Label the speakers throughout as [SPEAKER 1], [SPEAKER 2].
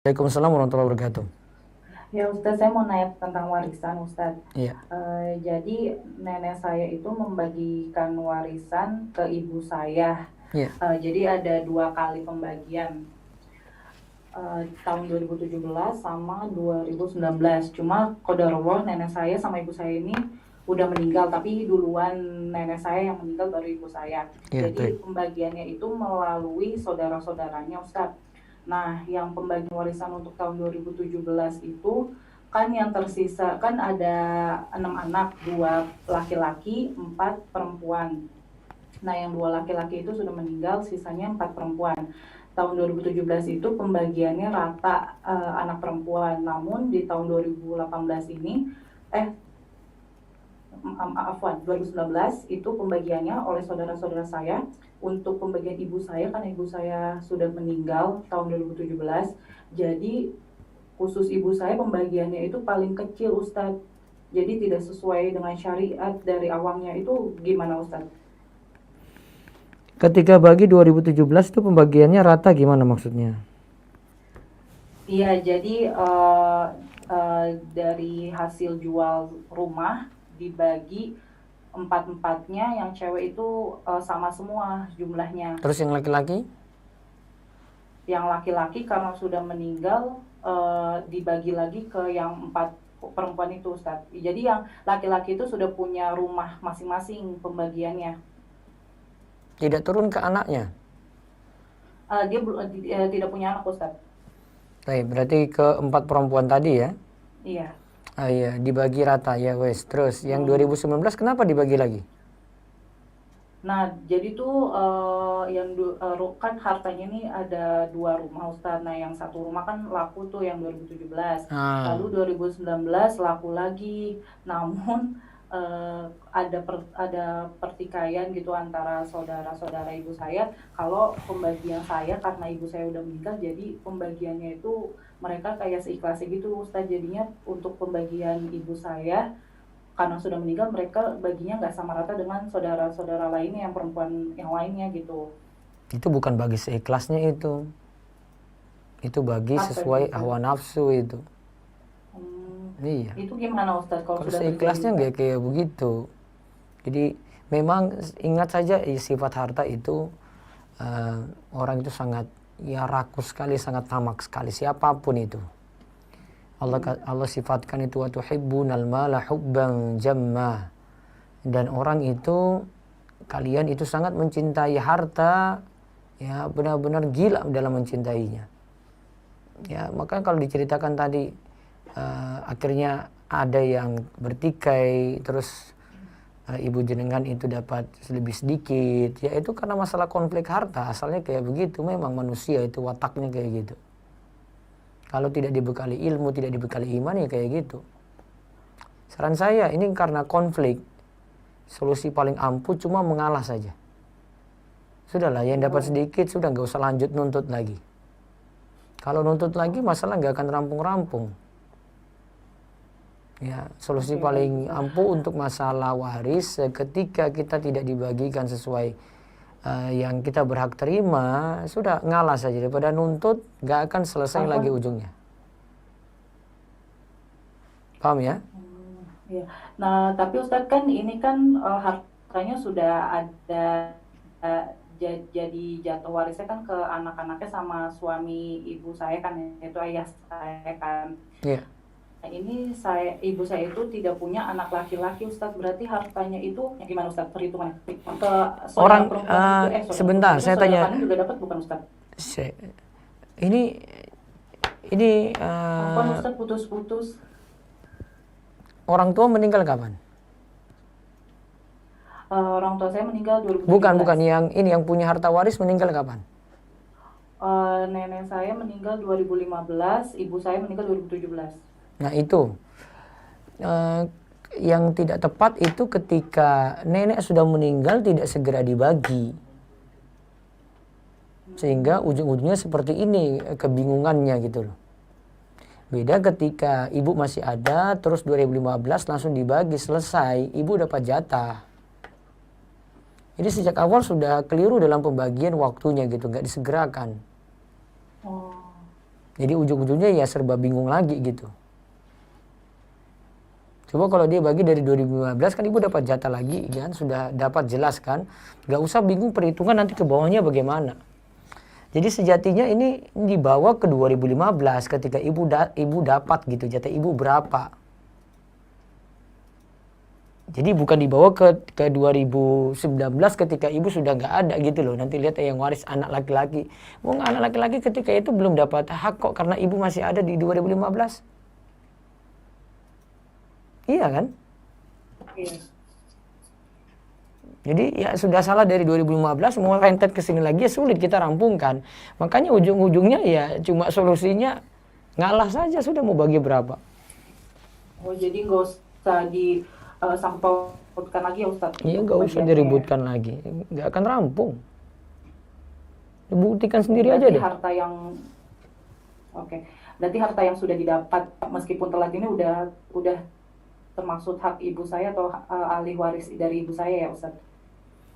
[SPEAKER 1] Waalaikumsalam warahmatullahi wabarakatuh.
[SPEAKER 2] Ya Ustadz, saya mau nanya tentang warisan Ustadz.
[SPEAKER 1] Iya,
[SPEAKER 2] Jadi nenek saya itu membagikan warisan ke ibu saya.
[SPEAKER 1] iya,
[SPEAKER 2] Jadi ada dua kali pembagian, tahun 2017 sama 2019. Cuma qadarullah nenek saya sama ibu saya ini udah meninggal, tapi duluan nenek saya yang meninggal baru ibu saya.
[SPEAKER 1] iya, baik.
[SPEAKER 2] Jadi pembagiannya itu melalui saudara-saudaranya Ustadz. Nah, yang pembagian warisan untuk tahun 2017 itu kan yang tersisa kan ada 6 anak, 2 laki-laki, 4 perempuan. Nah, yang 2 laki-laki itu sudah meninggal, sisanya 4 perempuan. Tahun 2017 itu pembagiannya rata, anak perempuan. Namun di tahun 2018 ini, eh afwan, 2019 itu pembagiannya oleh saudara-saudara saya untuk pembagian ibu saya, karena ibu saya sudah meninggal tahun 2017. Jadi khusus ibu saya pembagiannya itu paling kecil Ustadz. Jadi tidak sesuai dengan syariat dari awamnya. Itu gimana Ustadz?
[SPEAKER 1] Ketika bagi 2017 itu pembagiannya rata gimana maksudnya?
[SPEAKER 2] Iya, jadi dari hasil jual rumah dibagi empat-empatnya, yang cewek itu sama semua jumlahnya.
[SPEAKER 1] Terus yang laki-laki?
[SPEAKER 2] Yang laki-laki karena sudah meninggal dibagi lagi ke yang 4 perempuan itu Ustadz. Jadi yang laki-laki itu sudah punya rumah masing-masing pembagiannya.
[SPEAKER 1] Tidak turun ke anaknya?
[SPEAKER 2] Dia tidak punya anak Ustadz.
[SPEAKER 1] Baik, berarti ke 4 perempuan tadi ya?
[SPEAKER 2] Iya.
[SPEAKER 1] Ah iya, dibagi rata ya wes. Terus yang
[SPEAKER 2] Hmm.
[SPEAKER 1] 2019 kenapa dibagi lagi?
[SPEAKER 2] Nah, jadi tuh kan hartanya ini ada 2 rumah Ustadz. Nah, yang satu rumah kan laku tuh yang 2017.
[SPEAKER 1] Ah,
[SPEAKER 2] Lalu 2019 laku lagi. Namun ada pertikaian gitu antara saudara-saudara ibu saya. Kalau pembagian saya, karena ibu saya udah meninggal, jadi pembagiannya itu mereka kayak seikhlasnya gitu Ustadz. Jadinya untuk pembagian ibu saya, karena sudah meninggal, mereka baginya nggak sama rata dengan saudara-saudara lainnya yang perempuan yang lainnya gitu.
[SPEAKER 1] itu bukan bagi seikhlasnya itu. Itu bagi
[SPEAKER 2] Apa itu
[SPEAKER 1] sesuai
[SPEAKER 2] Ustaz?
[SPEAKER 1] hawa nafsu itu.
[SPEAKER 2] Hmm,
[SPEAKER 1] Iya.
[SPEAKER 2] itu gimana Ustaz kalau
[SPEAKER 1] Kalau
[SPEAKER 2] sudah terjadi
[SPEAKER 1] seikhlasnya
[SPEAKER 2] Ustaz?
[SPEAKER 1] nggak kayak begitu. Jadi memang ingat saja sifat harta itu orang itu sangat ya rakus sekali, sangat tamak sekali siapapun itu. Allah sifatkan itu wa tuhibbunal mala hubban jamma. Dan orang itu kalian itu sangat mencintai harta ya benar-benar gila dalam mencintainya. Ya, maka kalau diceritakan tadi akhirnya ada yang bertikai terus ibu jenengan itu dapat lebih sedikit, ya itu karena masalah konflik harta. Asalnya kayak begitu, memang manusia itu wataknya kayak gitu. Kalau tidak dibekali ilmu, tidak dibekali iman, ya kayak gitu. Saran saya ini karena konflik, solusi paling ampuh cuma mengalah saja. Sudahlah, yang dapat
[SPEAKER 2] Oh,
[SPEAKER 1] sedikit sudah nggak usah lanjut nuntut lagi. Kalau nuntut lagi masalah nggak akan rampung-rampung. Ya, solusi
[SPEAKER 2] oke, baik
[SPEAKER 1] paling
[SPEAKER 2] Ustaz.
[SPEAKER 1] ampuh untuk masalah waris ketika kita tidak dibagikan sesuai yang kita berhak terima, sudah ngalah saja daripada nuntut, nggak akan selesai lagi
[SPEAKER 2] Afwan.
[SPEAKER 1] ujungnya. Paham ya?
[SPEAKER 2] Iya. Nah, tapi Ustadz kan ini kan hartanya sudah ada, eh, jadi jatuh warisnya kan ke anak-anaknya sama suami ibu saya kan, yaitu ayah saya kan.
[SPEAKER 1] Iya.
[SPEAKER 2] Nah, ini ibu saya itu tidak punya anak laki-laki Ustadz. Berarti hartanya itu gimana Ustadz perhitungannya? Ke saudara
[SPEAKER 1] Orang
[SPEAKER 2] perempuan juga, saudara perempuan
[SPEAKER 1] sebentar,
[SPEAKER 2] juga,
[SPEAKER 1] saya
[SPEAKER 2] saudara
[SPEAKER 1] tanya.
[SPEAKER 2] kandung juga dapat bukan Ustadz?
[SPEAKER 1] se- Ini ini
[SPEAKER 2] Afwan Ustadz, putus-putus.
[SPEAKER 1] orang tua meninggal kapan?
[SPEAKER 2] Orang tua saya meninggal
[SPEAKER 1] Bukan, bukan
[SPEAKER 2] 2017.
[SPEAKER 1] yang ini yang punya harta waris meninggal kapan?
[SPEAKER 2] Nenek saya meninggal 2015, ibu saya meninggal 2017.
[SPEAKER 1] Nah itu eh, yang tidak tepat itu ketika nenek sudah meninggal tidak segera dibagi, sehingga ujung-ujungnya seperti ini kebingungannya gitu loh. Beda ketika ibu masih ada terus 2015 langsung dibagi selesai, ibu dapat jatah. Jadi sejak awal sudah keliru dalam pembagian waktunya gitu, nggak disegerakan.
[SPEAKER 2] Oh,
[SPEAKER 1] Jadi ujung-ujungnya ya serba bingung lagi gitu. Coba kalau dia bagi dari 2015 kan ibu dapat jatah lagi kan, sudah dapat jelas kan. Gak usah bingung perhitungan nanti ke bawahnya bagaimana. Jadi sejatinya ini dibawa ke 2015 ketika ibu dapat gitu jatah ibu berapa. Jadi bukan dibawa ke 2019 ketika ibu sudah nggak ada gitu loh. Nanti lihat yang waris anak laki-laki. Mau nggak anak laki-laki ketika itu belum dapat hak kok karena ibu masih ada di 2015. Iya kan?
[SPEAKER 2] Iya.
[SPEAKER 1] Jadi ya sudah salah dari 2015 mau rentet ke sini lagi ya sulit kita rampungkan. Makanya ujung-ujungnya ya cuma solusinya ngalah saja sudah mau bagi berapa.
[SPEAKER 2] Oh, jadi nggak usah disangkut pautkan lagi ya Ustadz
[SPEAKER 1] Iya
[SPEAKER 2] untuk
[SPEAKER 1] nggak usah
[SPEAKER 2] pembagiannya ya.
[SPEAKER 1] diributkan lagi, nggak akan rampung. Dibuktikan sendiri aja
[SPEAKER 2] Berarti
[SPEAKER 1] deh.
[SPEAKER 2] harta yang oke. Berarti harta yang sudah didapat meskipun telat ini udah termasuk hak ibu saya atau ahli waris dari ibu saya ya Ustadz.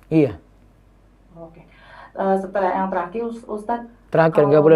[SPEAKER 1] Iya.
[SPEAKER 2] Oke. Setelah yang terakhir Ustadz,
[SPEAKER 1] Terakhir nggak
[SPEAKER 2] kalau
[SPEAKER 1] boleh